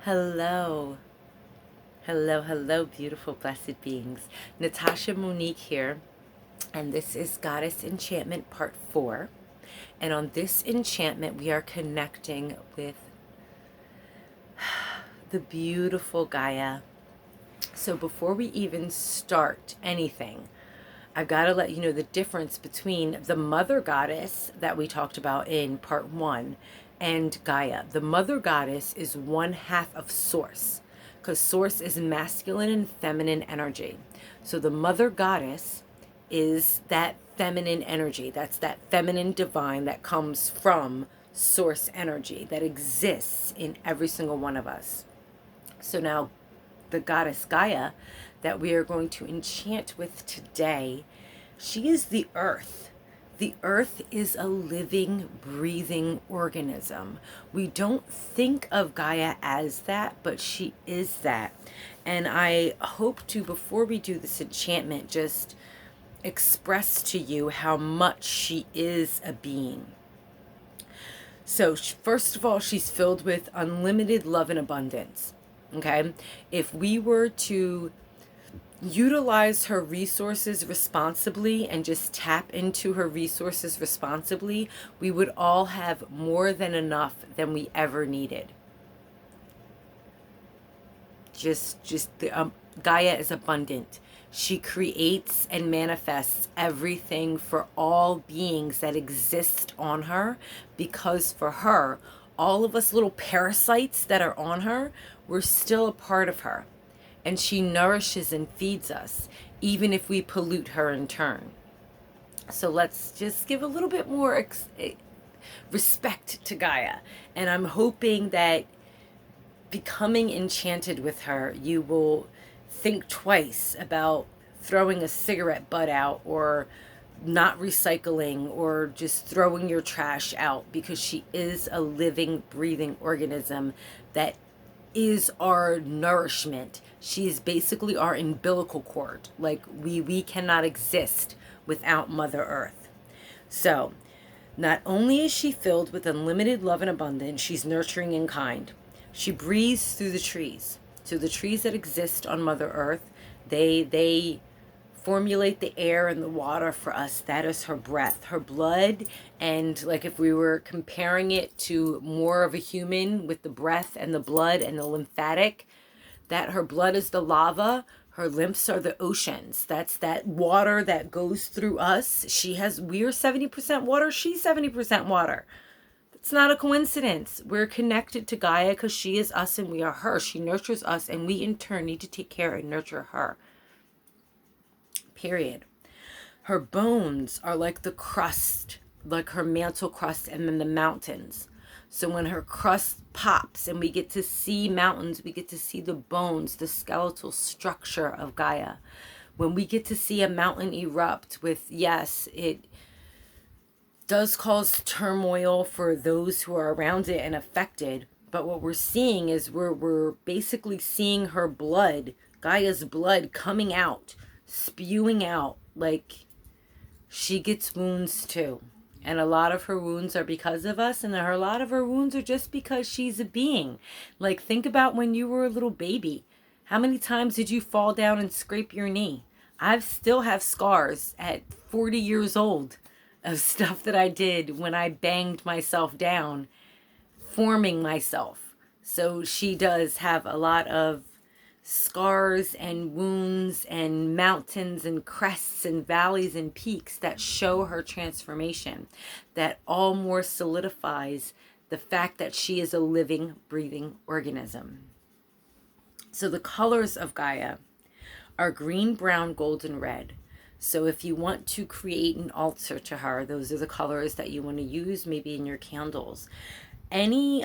Hello. Hello, hello, beautiful, blessed beings. Natasha Monique here, and this is Goddess Enchantment Part 4. And on this enchantment, we are connecting with the beautiful Gaia. So before we even start anything, I've got to let you know the difference between the mother goddess that we talked about in part 1 and Gaia. The mother goddess is one half of Source, because Source is masculine and feminine energy. So the mother goddess is that feminine energy. That's that feminine divine that comes from Source energy that exists in every single one of us. So now the goddess Gaia that we are going to enchant with today, she is the earth. The earth is a living, breathing organism. We don't think of Gaia as that, but she is that. And I hope to, before we do this enchantment, just express to you how much she is a being. So first of all, she's filled with unlimited love and abundance. Okay? If we were to utilize her resources responsibly and just tap into her resources responsibly, we would all have more than enough than we ever needed. Gaia is abundant. She creates and manifests everything for all beings that exist on her, because for her, all of us little parasites that are on her, we're still a part of her. And she nourishes and feeds us, even if we pollute her in turn. So let's just give a little bit more respect to Gaia. And I'm hoping that becoming enchanted with her, you will think twice about throwing a cigarette butt out, or not recycling, or just throwing your trash out, because she is a living, breathing organism that is our nourishment. She is basically our umbilical cord. Like we cannot exist without Mother Earth. So not only is she filled with unlimited love and abundance, she's nurturing and kind. She breathes through the trees. So the trees that exist on Mother Earth, they formulate the air and the water for us. That is her breath, her blood. And like if we were comparing it to more of a human, with the breath and the blood and the lymphatic, that her blood is the lava, her lymphs are the oceans. That's that water that goes through us. We're 70% water, she's 70% water. It's not a coincidence. We're connected to Gaia because she is us and we are her. She nurtures us, and we in turn need to take care and nurture her. Period. Her bones are like the crust, like her mantle crust, and then the mountains. So when her crust pops and we get to see mountains, we get to see the bones, the skeletal structure of Gaia. When we get to see a mountain erupt with, yes, it does cause turmoil for those who are around it and affected. But what we're seeing is we're basically seeing her blood, Gaia's blood, coming out, spewing out. Like, she gets wounds too. And a lot of her wounds are because of us, and a lot of her wounds are just because she's a being. Like, think about when you were a little baby. How many times did you fall down and scrape your knee? I still have scars at 40 years old of stuff that I did when I banged myself down, forming myself. So she does have a lot of scars and wounds and mountains and crests and valleys and peaks that show her transformation, that all more solidifies the fact that she is a living, breathing organism. So the colors of Gaia are green, brown, gold, and red. So if you want to create an altar to her, those are the colors that you want to use, maybe in your candles. Any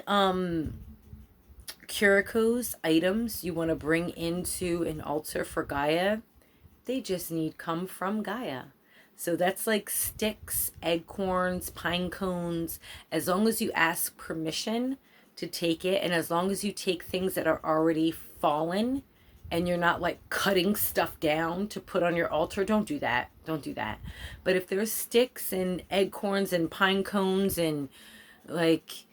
Curicos items you want to bring into an altar for Gaia, they just need come from Gaia. So that's like sticks, acorns, pine cones. As long as you ask permission to take it, and as long as you take things that are already fallen, and you're not like cutting stuff down to put on your altar, don't do that. Don't do that. But if there's sticks and acorns and pine cones and like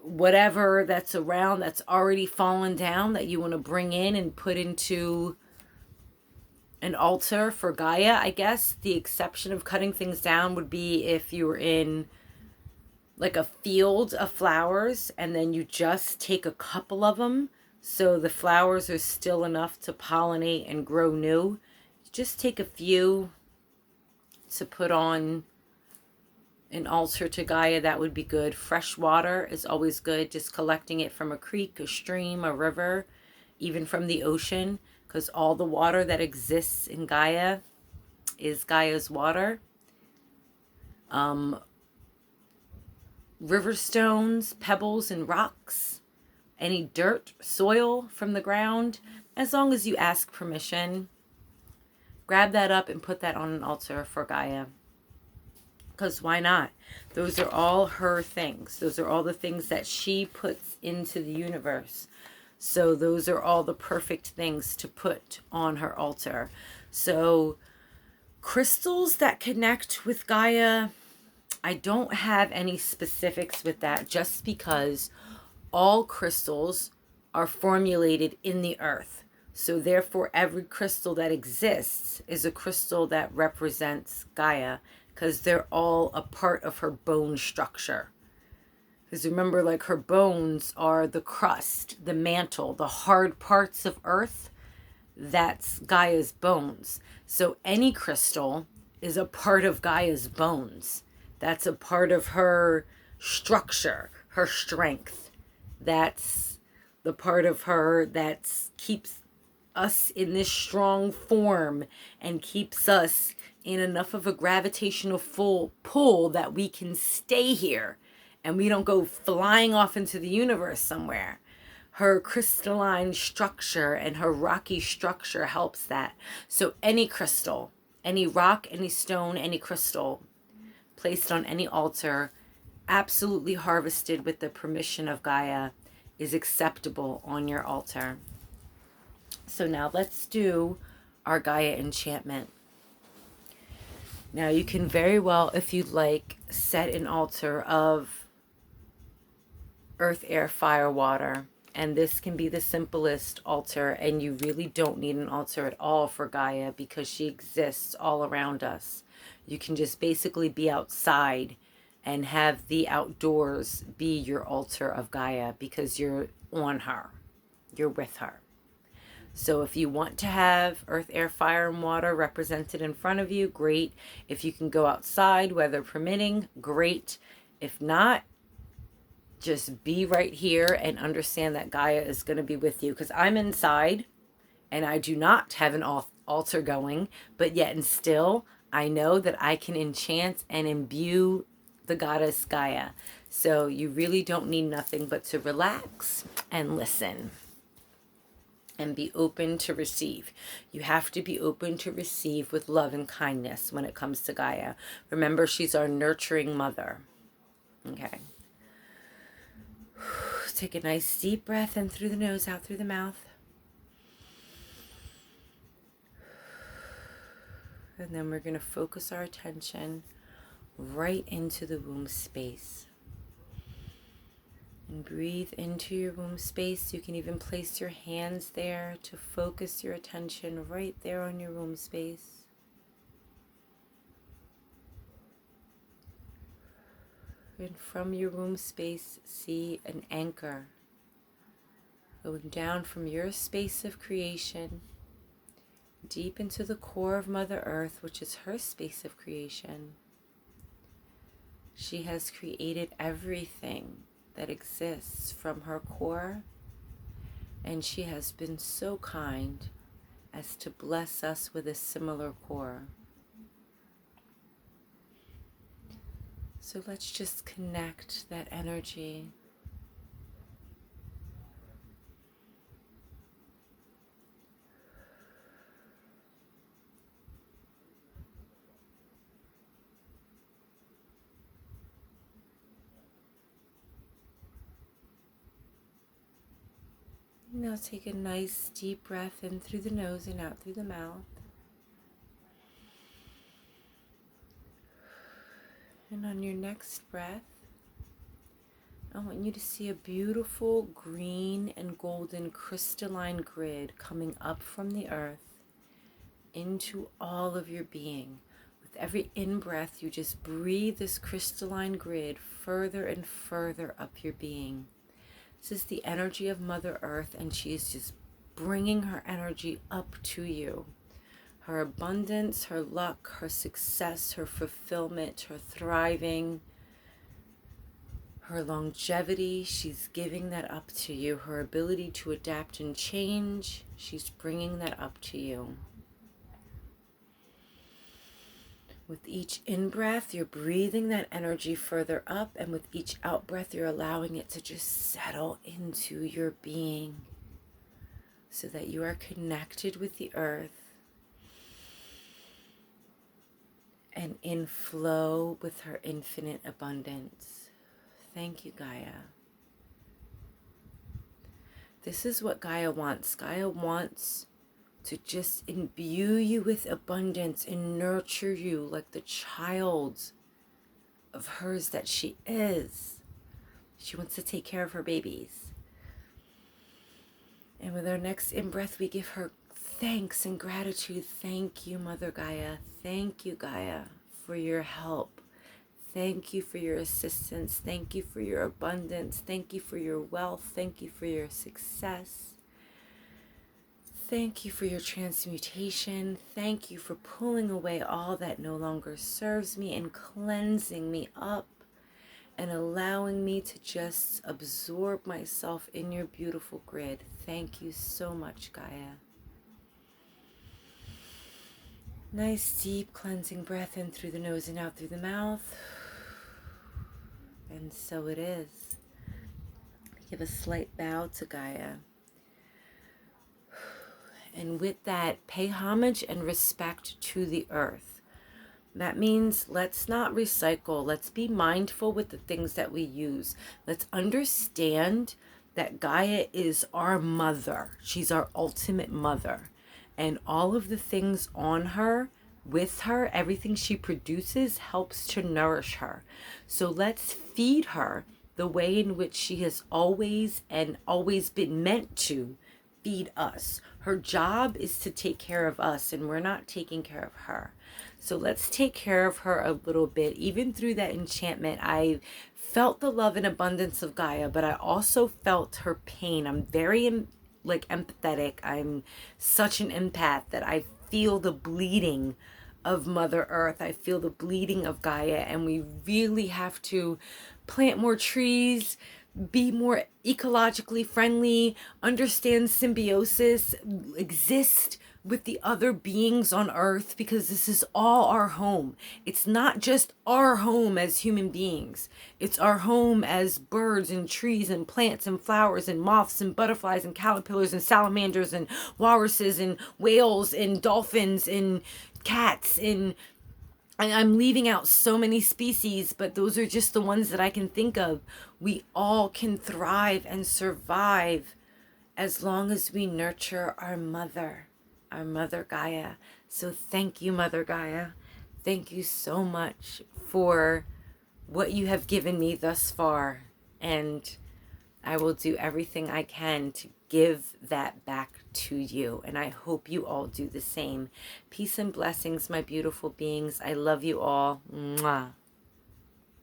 whatever that's around that's already fallen down that you want to bring in and put into an altar for Gaia, I guess. The exception of cutting things down would be if you were in like a field of flowers and then you just take a couple of them so the flowers are still enough to pollinate and grow new. Just take a few to put on an altar to Gaia. That would be good. Fresh water is always good. Just collecting it from a creek, a stream, a river, even from the ocean, because all the water that exists in Gaia is Gaia's water. River stones, pebbles, and rocks, any dirt, soil from the ground, as long as you ask permission, grab that up and put that on an altar for Gaia. Because why not? Those are all her things. Those are all the things that she puts into the universe. So those are all the perfect things to put on her altar. So crystals that connect with Gaia, I don't have any specifics with that, just because all crystals are formulated in the earth. So therefore, every crystal that exists is a crystal that represents Gaia, because they're all a part of her bone structure. Because remember, like, her bones are the crust, the mantle, the hard parts of earth. That's Gaia's bones. So any crystal is a part of Gaia's bones. That's a part of her structure, her strength. That's the part of her that keeps us in this strong form and keeps us in enough of a gravitational pull that we can stay here and we don't go flying off into the universe somewhere. Her crystalline structure and her rocky structure helps that. So any crystal, any rock, any stone, any crystal placed on any altar, absolutely harvested with the permission of Gaia, is acceptable on your altar. So now let's do our Gaia enchantment. Now you can very well, if you'd like, set an altar of earth, air, fire, water. And this can be the simplest altar, and you really don't need an altar at all for Gaia because she exists all around us. You can just basically be outside and have the outdoors be your altar of Gaia because you're on her. You're with her. So if you want to have earth, air, fire, and water represented in front of you, great. If you can go outside, weather permitting, great. If not, just be right here and understand that Gaia is going to be with you. Because I'm inside and I do not have an altar going, but yet and still I know that I can enchant and imbue the goddess Gaia. So you really don't need nothing but to relax and listen and be open to receive. You have to be open to receive with love and kindness when it comes to Gaia. Remember, she's our nurturing mother. Okay. Take a nice deep breath in through the nose, out through the mouth. And then we're going to focus our attention right into the womb space. And breathe into your womb space. You can even place your hands there to focus your attention right there on your womb space. And from your womb space, see an anchor going down from your space of creation deep into the core of Mother Earth, which is her space of creation. She has created everything that exists from her core, and she has been so kind as to bless us with a similar core. So let's just connect that energy. Now take a nice deep breath in through the nose and out through the mouth. And on your next breath, I want you to see a beautiful green and golden crystalline grid coming up from the earth into all of your being. With every in-breath, you just breathe this crystalline grid further and further up your being. This is the energy of Mother Earth, and she is just bringing her energy up to you. Her abundance, her luck, her success, her fulfillment, her thriving, her longevity, she's giving that up to you. Her ability to adapt and change, she's bringing that up to you. With each in-breath, you're breathing that energy further up, and with each out-breath, you're allowing it to just settle into your being so that you are connected with the earth and in flow with her infinite abundance. Thank you, Gaia. This is what Gaia wants. Gaia wants to just imbue you with abundance and nurture you like the child of hers that she is. She wants to take care of her babies. And with our next in-breath, we give her thanks and gratitude. Thank you, Mother Gaia. Thank you, Gaia, for your help. Thank you for your assistance. Thank you for your abundance. Thank you for your wealth. Thank you for your success. Thank you for your transmutation. Thank you for pulling away all that no longer serves me and cleansing me up and allowing me to just absorb myself in your beautiful grid. Thank you so much, Gaia. Nice deep cleansing breath in through the nose and out through the mouth. And so it is. Give a slight bow to Gaia. And with that, pay homage and respect to the earth. That means let's not recycle. Let's be mindful with the things that we use. Let's understand that Gaia is our mother. She's our ultimate mother. And all of the things on her, with her, everything she produces helps to nourish her. So let's feed her the way in which she has always been meant to feed us. Her job is to take care of us, and we're not taking care of her. So let's take care of her a little bit. Even through that enchantment, I felt the love and abundance of Gaia, but I also felt her pain. I'm very empathetic. I'm such an empath that I feel the bleeding of Mother Earth. I feel the bleeding of Gaia, and we really have to plant more trees, be more ecologically friendly, understand symbiosis, exist with the other beings on Earth, because this is all our home. It's not just our home as human beings. It's our home as birds and trees and plants and flowers and moths and butterflies and caterpillars and salamanders and walruses and whales and dolphins and cats and I'm leaving out so many species, but those are just the ones that I can think of. We all can thrive and survive as long as we nurture our mother Gaia. So thank you, Mother Gaia. Thank you so much for what you have given me thus far. And I will do everything I can to give that back to you. And I hope you all do the same. Peace and blessings, my beautiful beings. I love you all. Mwah.